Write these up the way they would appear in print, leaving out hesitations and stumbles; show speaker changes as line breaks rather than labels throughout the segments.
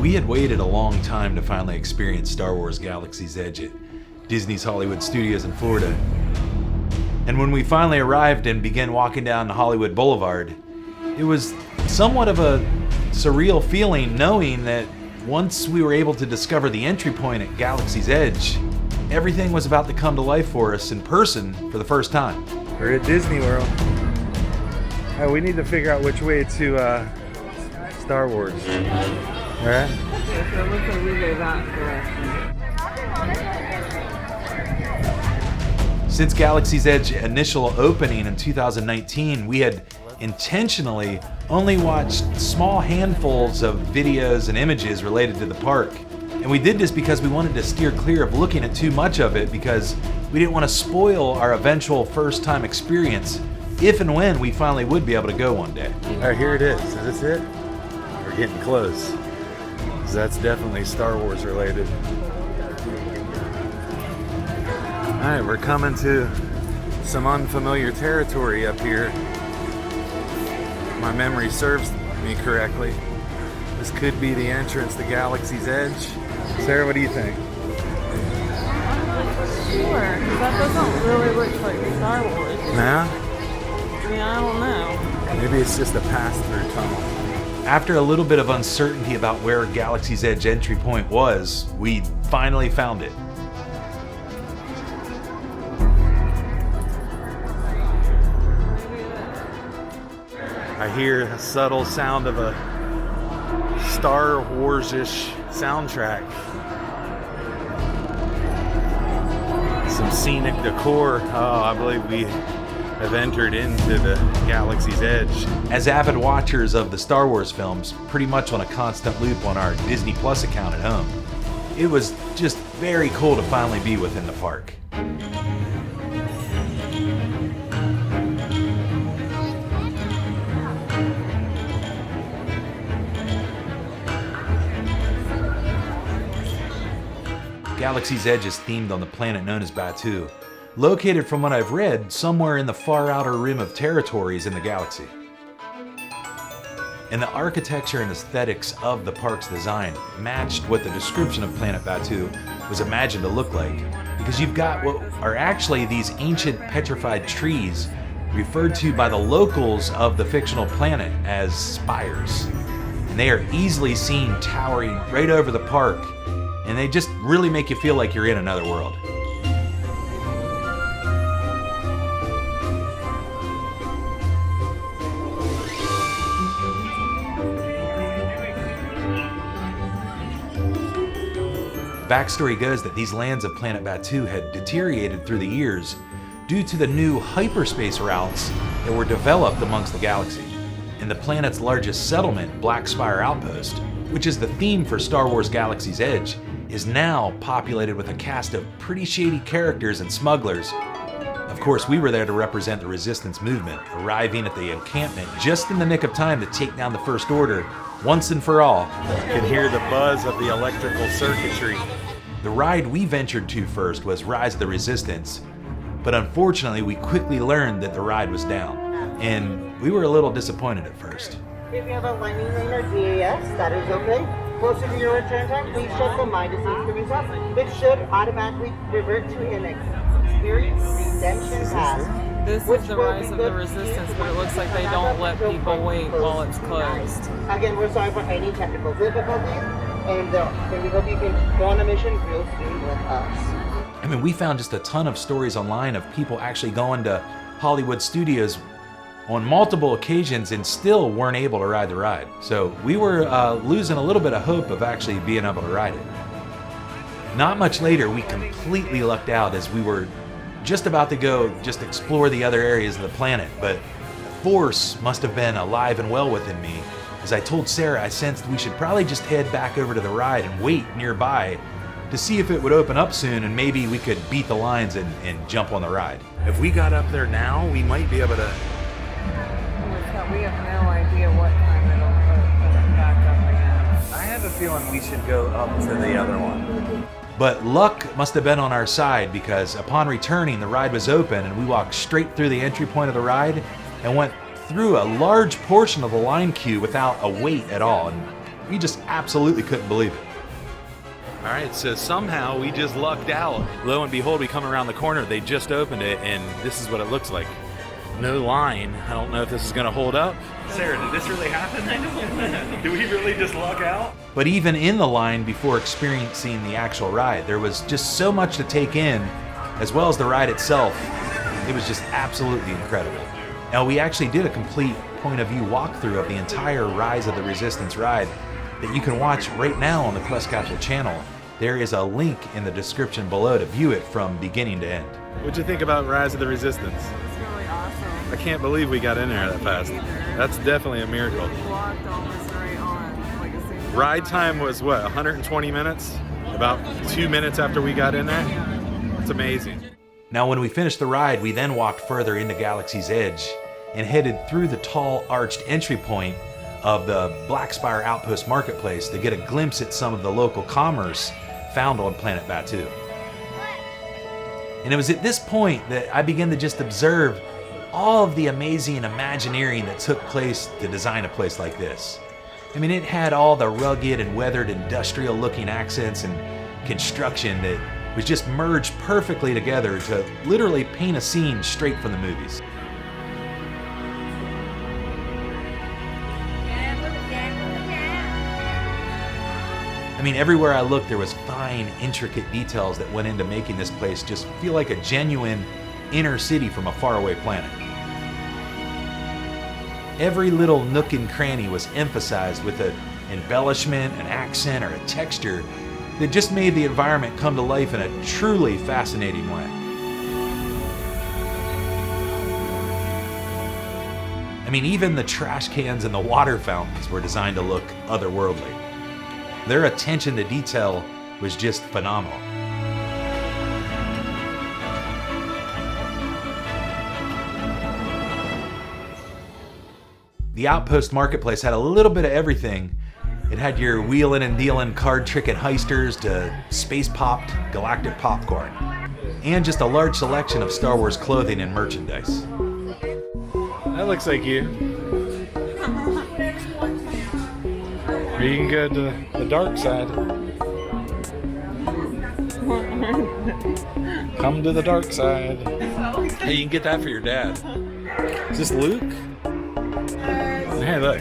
We had waited a long time to finally experience Star Wars Galaxy's Edge at Disney's Hollywood Studios in Florida. And when we finally arrived and began walking down Hollywood Boulevard, it was somewhat of a surreal feeling knowing that once we were able to discover the entry point at Galaxy's Edge, everything was about to come to life for us in person for the first time.
We're at Disney World. We need to figure out which way to Star Wars. Alright?
Okay, so it looks like we go that direction.
Since Galaxy's Edge initial opening in 2019, we had intentionally only watched small handfuls of videos and images related to the park. And we did this because we wanted to steer clear of looking at too much of it because we didn't want to spoil our eventual first time experience if and when we finally would be able to go one day.
Alright, here it is. Is this it? We're getting close. 'Cause that's definitely Star Wars related. Alright, we're coming to some unfamiliar territory up here. If my memory serves me correctly, this could be the entrance to Galaxy's Edge. Sarah, what do you think?
Sure, because that doesn't really look like Star Wars.
Nah?
I mean, I don't know.
Maybe it's just a pass-through tunnel.
After a little bit of uncertainty about where Galaxy's Edge entry point was, we finally found it.
I hear a subtle sound of a Star Wars-ish soundtrack. Some scenic decor. Oh, I believe we have entered into the Galaxy's Edge.
As avid watchers of the Star Wars films, pretty much on a constant loop on our Disney Plus account at home, it was just very cool to finally be within the park. Galaxy's Edge is themed on the planet known as Batuu, located, from what I've read, somewhere in the far outer rim of territories in the galaxy. And the architecture and aesthetics of the park's design matched what the description of Planet Batuu was imagined to look like, because you've got what are actually these ancient petrified trees referred to by the locals of the fictional planet as spires. And they are easily seen towering right over the park, and they just really make you feel like you're in another world. Backstory goes that these lands of Planet Batuu had deteriorated through the years due to the new hyperspace routes that were developed amongst the galaxy. And the planet's largest settlement, Spire Outpost, which is the theme for Star Wars Galaxy's Edge, is now populated with a cast of pretty shady characters and smugglers. Of course, we were there to represent the resistance movement, arriving at the encampment just in the nick of time to take down the First Order once and for all.
You can hear the buzz of the electrical circuitry.
The ride we ventured to first was Rise of the Resistance, but unfortunately we quickly learned that the ride was down, and we were a little disappointed at first.
If you have a lightning lane or DAS, that is okay. Closer to your return time, please check the My Decision the results. It should automatically revert to an experience redemption pass.
This is the Rise of the Resistance, but it looks like they don't let people wait while it's closed.
Again, we're sorry for any technical difficulties, and we hope you can go on a mission real soon with us.
I mean, we found just a ton of stories online of people actually going to Hollywood studios on multiple occasions and still weren't able to ride the ride. So we were losing a little bit of hope of actually being able to ride it. Not much later, we completely lucked out as we were just about to go just explore the other areas of the planet, but the Force must have been alive and well within me. As I told Sarah, I sensed we should probably just head back over to the ride and wait nearby to see if it would open up soon and maybe we could beat the lines and jump on the ride.
If we got up there now, we might be able to...
We have no idea what time it'll open back up again.
I have a feeling we should go up to the other one.
But luck must have been on our side because upon returning, the ride was open and we walked straight through the entry point of the ride and went through a large portion of the line queue without a wait at all. And we just absolutely couldn't believe it.
All right, so somehow we just lucked out. Lo and behold, we come around the corner. They just opened it, and this is what it looks like. No line. I don't know if this is going to hold up. Sarah, did this really happen? Did we really just luck out?
But even in the line before experiencing the actual ride, there was just so much to take in, as well as the ride itself. It was just absolutely incredible. Now, we actually did a complete point of view walkthrough of the entire Rise of the Resistance ride that you can watch right now on the Quest Capsule channel. There is a link in the description below to view it from beginning to end.
What'd you think about Rise of the Resistance?
It's really awesome.
I can't believe we got in there that fast. That's definitely a miracle.
Walked almost right on. Like a single
Ride time was what, 120 minutes? About 2 minutes after we got in there? It's amazing.
Now, when we finished the ride, we then walked further into Galaxy's Edge and headed through the tall arched entry point of the Black Spire Outpost Marketplace to get a glimpse at some of the local commerce found on planet Batuu. And it was at this point that I began to just observe all of the amazing Imagineering that took place to design a place like this. I mean, it had all the rugged and weathered industrial looking accents and construction that was just merged perfectly together to literally paint a scene straight from the movies. I mean, everywhere I looked, there was fine, intricate details that went into making this place just feel like a genuine inner city from a faraway planet. Every little nook and cranny was emphasized with an embellishment, an accent, or a texture that just made the environment come to life in a truly fascinating way. I mean, even the trash cans and the water fountains were designed to look otherworldly. Their attention to detail was just phenomenal. The Outpost Marketplace had a little bit of everything. It had your wheelin' and dealin' card trick and heisters to space-popped galactic popcorn, and just a large selection of Star Wars clothing and merchandise.
That looks like you. Or you can go to the dark side. Come to the dark side. Hey, you can get that for your dad. Is this Luke? Hey, look.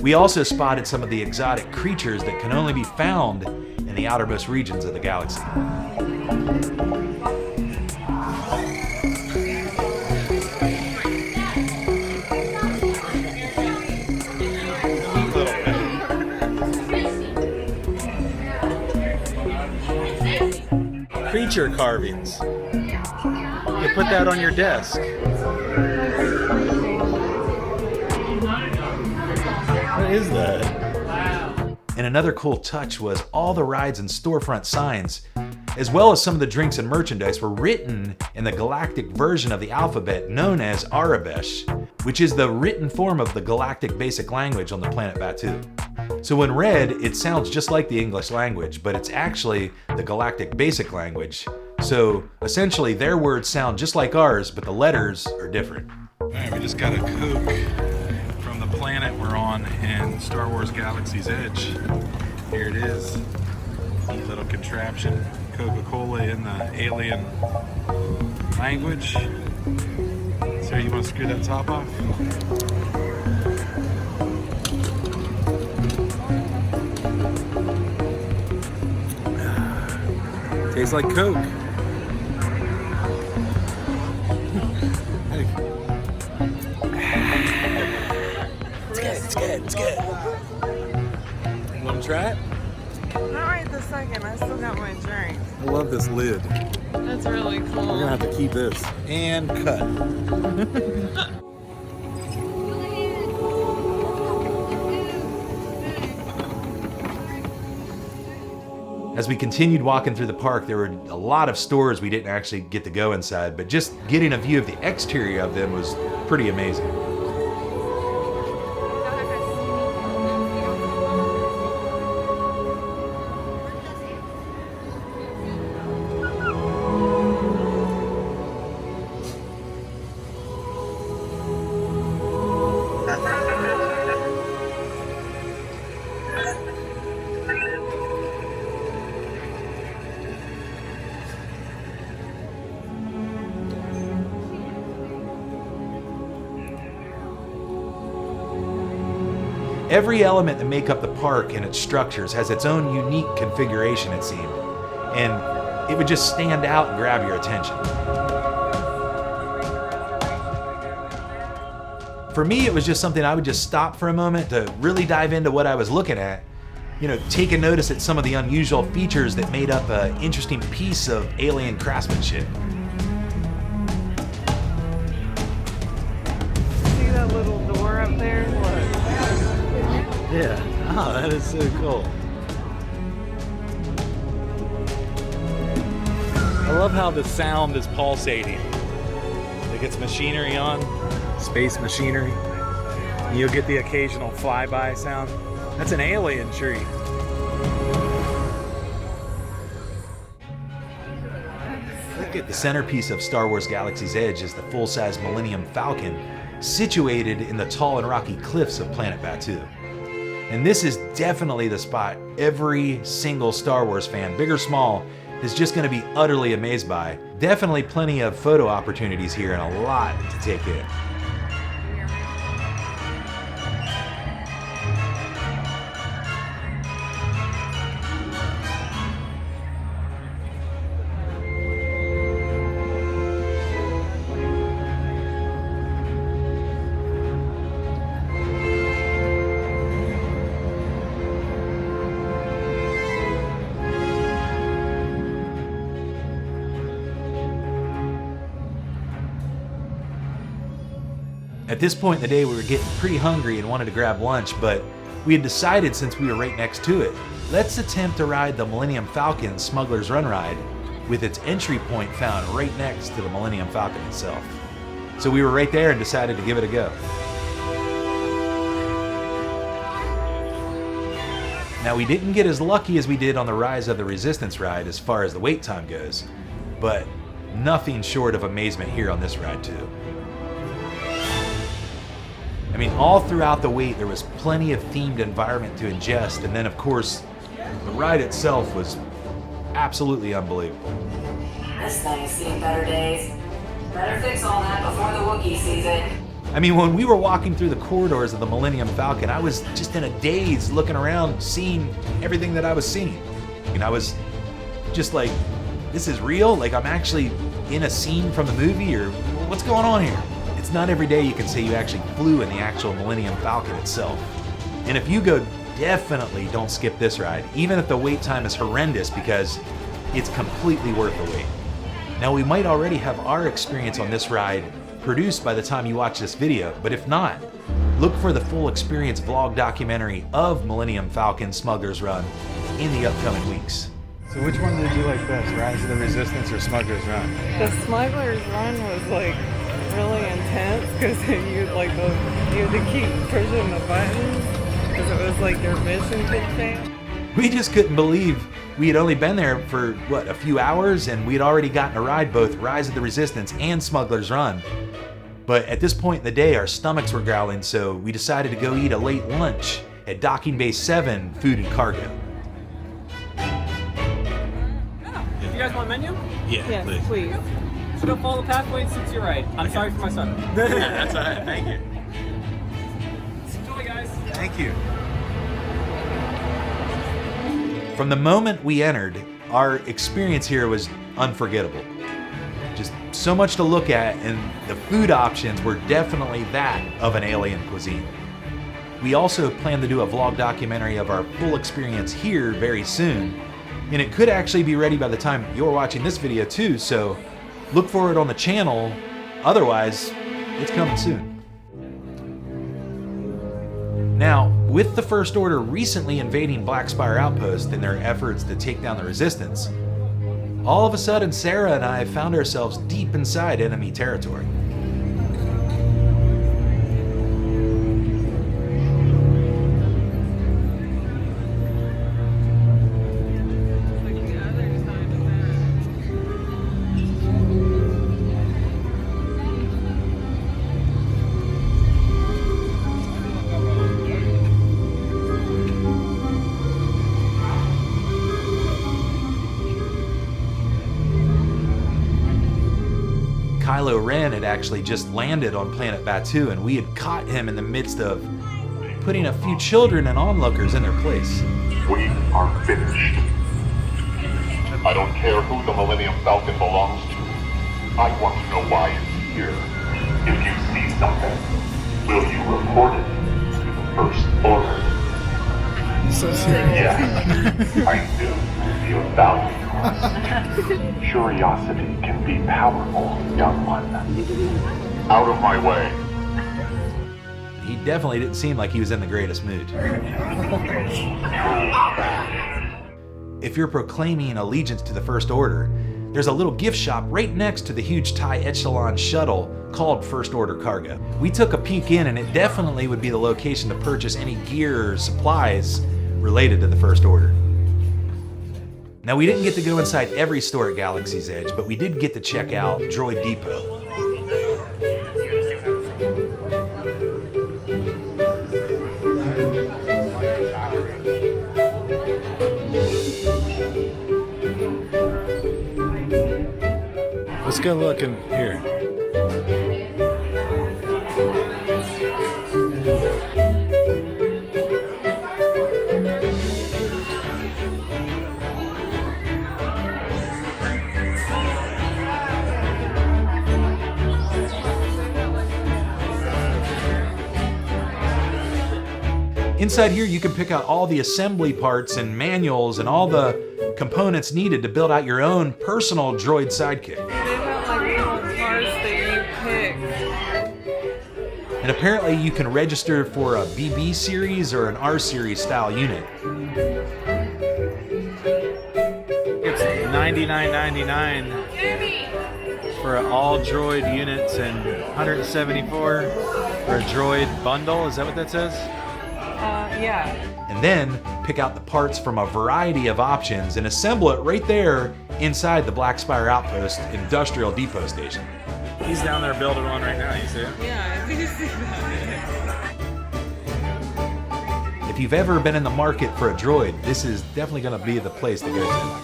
We also spotted some of the exotic creatures that can only be found in the outermost regions of the galaxy.
Creature carvings. You put that on your desk. What is that?
And another cool touch was all the rides and storefront signs, as well as some of the drinks and merchandise, were written in the galactic version of the alphabet known as Arabesh, which is the written form of the galactic basic language on the planet Batuu. So when read, it sounds just like the English language, but it's actually the galactic basic language. So essentially their words sound just like ours, but the letters are different.
All right, we just got a Coke from the planet we're on in Star Wars Galaxy's Edge. Here it is. Neat little contraption. Coca-Cola in the alien language. So you want to screw that top off? Tastes like Coke. It's good. You want to try it?
Not right this second. I still got my drink.
I love this lid.
That's really cool.
We're gonna have to keep this. And cut.
As we continued walking through the park, there were a lot of stores we didn't actually get to go inside, but just getting a view of the exterior of them was pretty amazing. Every element that make up the park and its structures has its own unique configuration, it seemed, and it would just stand out and grab your attention. For me, it was just something I would just stop for a moment to really dive into what I was looking at. You know, take a notice at some of the unusual features that made up an interesting piece of alien craftsmanship.
See that little door up there? Look.
Yeah. Oh, that is so cool. I love how the sound is pulsating. Like it's machinery on, space machinery. You'll get the occasional flyby sound. That's an alien tree.
The centerpiece of Star Wars Galaxy's Edge is the full-size Millennium Falcon, situated in the tall and rocky cliffs of planet Batuu. And this is definitely the spot every single Star Wars fan, big or small, is just going to be utterly amazed by. Definitely plenty of photo opportunities here and a lot to take in. At this point in the day, we were getting pretty hungry and wanted to grab lunch, but we had decided, since we were right next to it, let's attempt to ride the Millennium Falcon Smugglers Run ride with its entry point found right next to the Millennium Falcon itself. So we were right there and decided to give it a go. Now, we didn't get as lucky as we did on the Rise of the Resistance ride as far as the wait time goes, but nothing short of amazement here on this ride too. I mean, all throughout the wait, there was plenty of themed environment to ingest, and then of course, the ride itself was absolutely unbelievable.
This thing's seen better days. Better fix all that before the Wookiee sees it.
I mean, when we were walking through the corridors of the Millennium Falcon, I was just in a daze looking around, seeing everything that I was seeing. And I was just like, this is real? Like I'm actually in a scene from the movie, or what's going on here? It's not every day you can say you actually flew in the actual Millennium Falcon itself. And if you go, definitely don't skip this ride, even if the wait time is horrendous, because it's completely worth the wait. Now, we might already have our experience on this ride produced by the time you watch this video, but if not, look for the full experience vlog documentary of Millennium Falcon Smugglers Run in the upcoming weeks.
So which one did you like best, Rise of the Resistance or Smugglers Run?
The Smuggler's Run was like really intense because you had to keep pushing the buttons because it was like your mission could fail.
We just couldn't believe we had only been there for, what, a few hours, and we'd already gotten to ride both Rise of the Resistance and Smugglers Run. But at this point in the day, our stomachs were growling, so we decided to go eat a late lunch at Docking Bay 7 Food and Cargo.
You guys want a menu?
Yes, please.
So go follow the pathway and sit to your right. I'm sorry for my son.
That's all right, thank you.
Enjoy, guys.
Thank you.
From the moment we entered, our experience here was unforgettable. Just so much to look at, and the food options were definitely that of an alien cuisine. We also plan to do a vlog documentary of our full experience here very soon, and it could actually be ready by the time you're watching this video too, so look for it on the channel. Otherwise, it's coming soon. Now, with the First Order recently invading Black Spire Outpost in their efforts to take down the Resistance, all of a sudden Sarah and I found ourselves deep inside enemy territory. Kylo Ren had actually just landed on planet Batuu, and we had caught him in the midst of putting a few children and onlookers in their place.
We are finished. I don't care who the Millennium Falcon belongs to. I want to know why it's here. If you see something, will you report it to the First Order?
So serious.
Yes, I do feel value. Curiosity can be powerful, young one. Out of my way.
He definitely didn't seem like he was in the greatest mood. If you're proclaiming allegiance to the First Order, there's a little gift shop right next to the huge TIE Echelon shuttle called First Order Cargo. We took a peek in, and it definitely would be the location to purchase any gear or supplies related to the First Order. Now, we didn't get to go inside every store at Galaxy's Edge, but we did get to check out Droid Depot.
Let's go look in here.
Inside here, you can pick out all the assembly parts and manuals and all the components needed to build out your own personal droid sidekick.
They have like little cars that you pick.
And apparently you can register for a BB series or an R series style unit.
It's $99.99 for all droid units and $174 for a droid bundle. Is that what that says?
Yeah.
And then pick out the parts from a variety of options and assemble it right there inside the Black Spire Outpost Industrial Depot Station.
He's down there building one right now, you see him?
Yeah, I do see that.
If you've ever been in the market for a droid, this is definitely going to be the place to go to.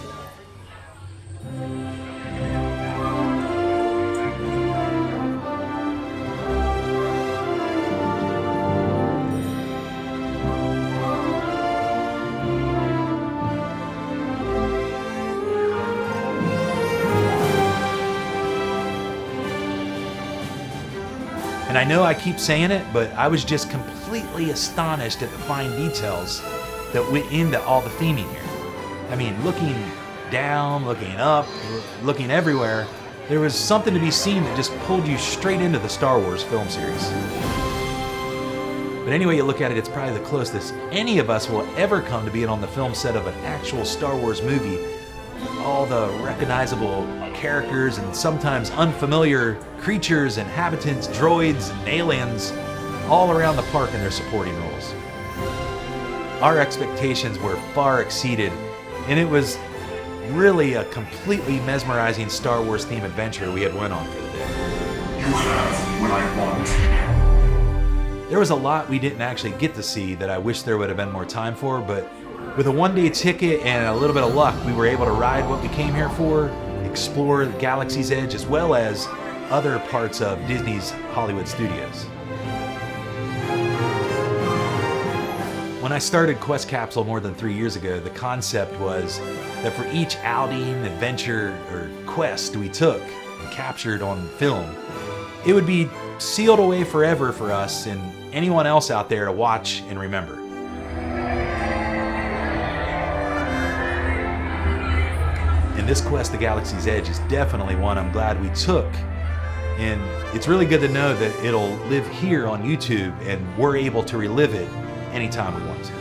And I know I keep saying it, but I was just completely astonished at the fine details that went into all the theming here. I mean, looking down, looking up, looking everywhere, there was something to be seen that just pulled you straight into the Star Wars film series. But anyway you look at it, it's probably the closest any of us will ever come to being on the film set of an actual Star Wars movie. All the recognizable characters and sometimes unfamiliar creatures, inhabitants, droids, and aliens all around the park in their supporting roles. Our expectations were far exceeded, and it was really a completely mesmerizing Star Wars themed adventure we had went on for the day.
You have what I want.
There was a lot we didn't actually get to see that I wish there would have been more time for, but with a one-day ticket and a little bit of luck, we were able to ride what we came here for, explore the Galaxy's Edge, as well as other parts of Disney's Hollywood studios. When I started Quest Capsule more than 3 years ago, the concept was that for each outing, adventure, or quest we took and captured on film, it would be sealed away forever for us and anyone else out there to watch and remember. And this quest, the Galaxy's Edge, is definitely one I'm glad we took. And it's really good to know that it'll live here on YouTube and we're able to relive it anytime we want to.